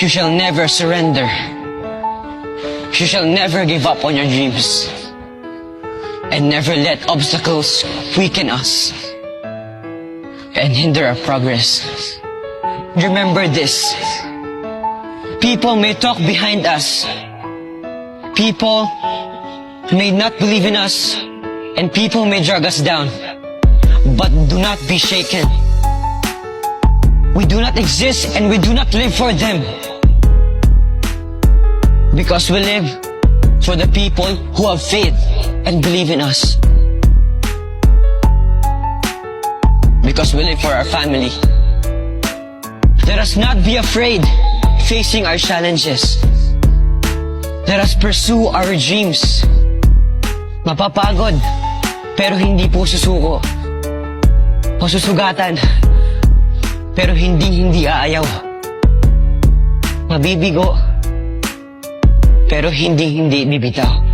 You shall never surrender. You shall never give up on your dreams. And never let obstacles weaken us and hinder our progress. Remember this. People may talk behind us. People may not believe in us. And people may drag us down. But do not be shaken. We do not exist and we do not live for them. Because we live for the people who have faith and believe in us. Because we live for our family. Let us not be afraid facing our challenges. Let us pursue our dreams. Mapapagod, pero hindi po susuko. Masusugatan, pero hindi aayaw. Mabibigo, pero hindi bibitaw.